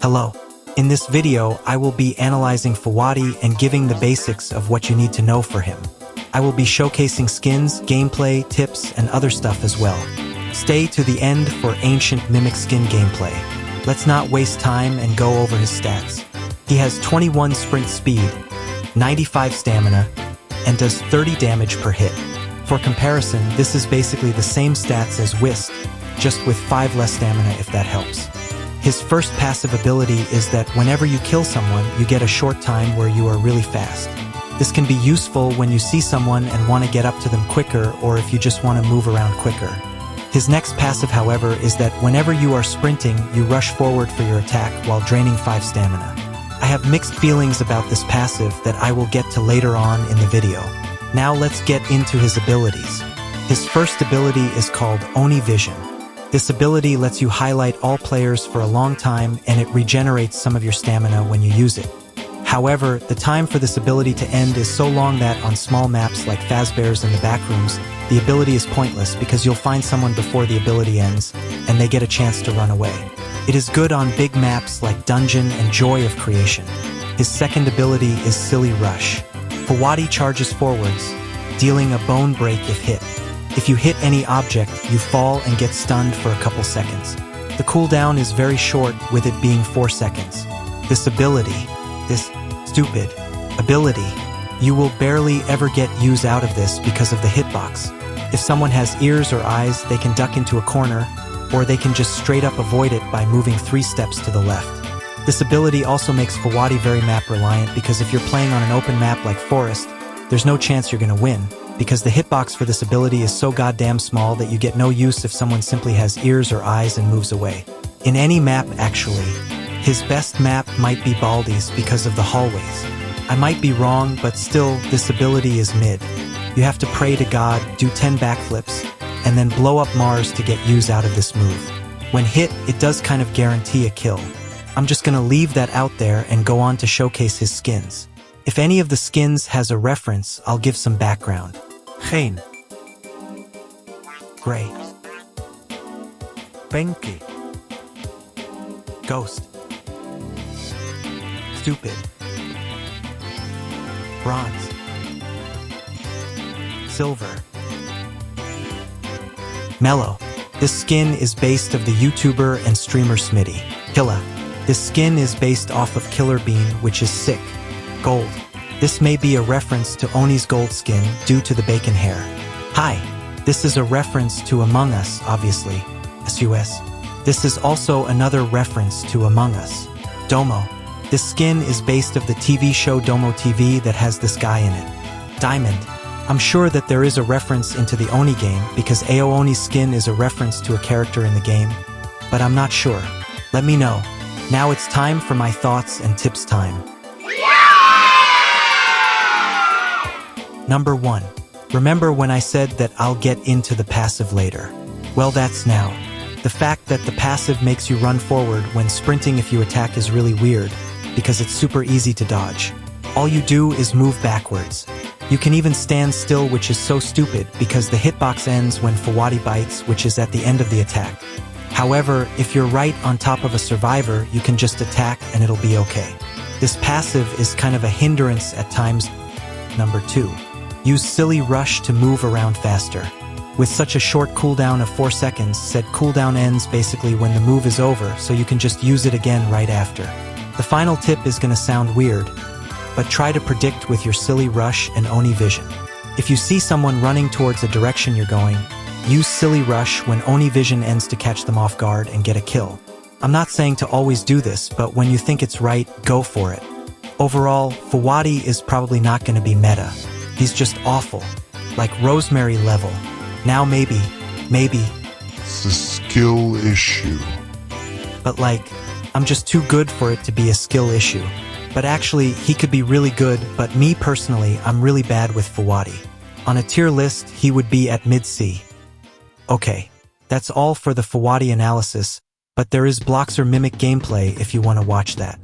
Hello. In this video, I will be analyzing Fuwatti and giving the basics of what you need to know for him. I will be showcasing skins, gameplay, tips, and other stuff as well. Stay to the end for ancient mimic skin gameplay. Let's not waste time and go over his stats. He has 21 sprint speed, 95 stamina, and does 30 damage per hit. For comparison, this is basically the same stats as Whist, just with 5 less stamina if that helps. His first passive ability is that whenever you kill someone, you get a short time where you are really fast. This can be useful when you see someone and want to get up to them quicker, or if you just want to move around quicker. His next passive, however, is that whenever you are sprinting, you rush forward for your attack while draining 5 stamina. I have mixed feelings about this passive that I will get to later on in the video. Now let's get into his abilities. His first ability is called Oni Vision. This ability lets you highlight all players for a long time, and it regenerates some of your stamina when you use it. However, the time for this ability to end is so long that on small maps like Fazbear's and the Backrooms, the ability is pointless because you'll find someone before the ability ends, and they get a chance to run away. It is good on big maps like Dungeon and Joy of Creation. His second ability is Silly Rush. Fuwatti charges forwards, dealing a bone break if hit. If you hit any object, you fall and get stunned for a couple seconds. The cooldown is very short, with it being 4 seconds. This stupid ability, you will barely ever get use out of this because of the hitbox. If someone has ears or eyes, they can duck into a corner, or they can just straight up avoid it by moving 3 steps to the left. This ability also makes Fuwatti very map reliant because if you're playing on an open map like Forest, there's no chance you're gonna win, because the hitbox for this ability is so goddamn small that you get no use if someone simply has ears or eyes and moves away. In any map, actually. His best map might be Baldi's because of the hallways. I might be wrong, but still, this ability is mid. You have to pray to God, do 10 backflips, and then blow up Mars to get use out of this move. When hit, it does kind of guarantee a kill. I'm just gonna leave that out there and go on to showcase his skins. If any of the skins has a reference, I'll give some background. Geen. Gray. Benki. Ghost. Stupid. Bronze. Silver. Mellow. This skin is based of the YouTuber and streamer Smitty. Killa. This skin is based off of Killer Bean, which is sick. Gold. This may be a reference to Oni's gold skin due to the bacon hair. Hi. This is a reference to Among Us, obviously. SUS. This is also another reference to Among Us. Domo. This skin is based of the TV show Domo TV that has this guy in it. Diamond. I'm sure that there is a reference into the Oni game because Ao Oni's skin is a reference to a character in the game, but I'm not sure. Let me know. Now it's time for my thoughts and tips time. Number 1. Remember when I said that I'll get into the passive later? Well, that's now. The fact that the passive makes you run forward when sprinting if you attack is really weird, because it's super easy to dodge. All you do is move backwards. You can even stand still, which is so stupid because the hitbox ends when Fuwatti bites, which is at the end of the attack. However, if you're right on top of a survivor, you can just attack and it'll be okay. This passive is kind of a hindrance at times. Number 2. Use Silly Rush to move around faster. With such a short cooldown of 4 seconds, said cooldown ends basically when the move is over, so you can just use it again right after. The final tip is gonna sound weird, but try to predict with your Silly Rush and Oni Vision. If you see someone running towards the direction you're going, use Silly Rush when Oni Vision ends to catch them off guard and get a kill. I'm not saying to always do this, but when you think it's right, go for it. Overall, Fuwatti is probably not gonna be meta. He's just awful. Like Rosemary level. Now maybe. It's a skill issue. But like, I'm just too good for it to be a skill issue. But actually, he could be really good, but me personally, I'm really bad with Fuwatti. On a tier list, he would be at mid-C. Okay, that's all for the Fuwatti analysis, but there is Bloxer Mimic gameplay if you want to watch that.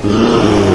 Fuwatti.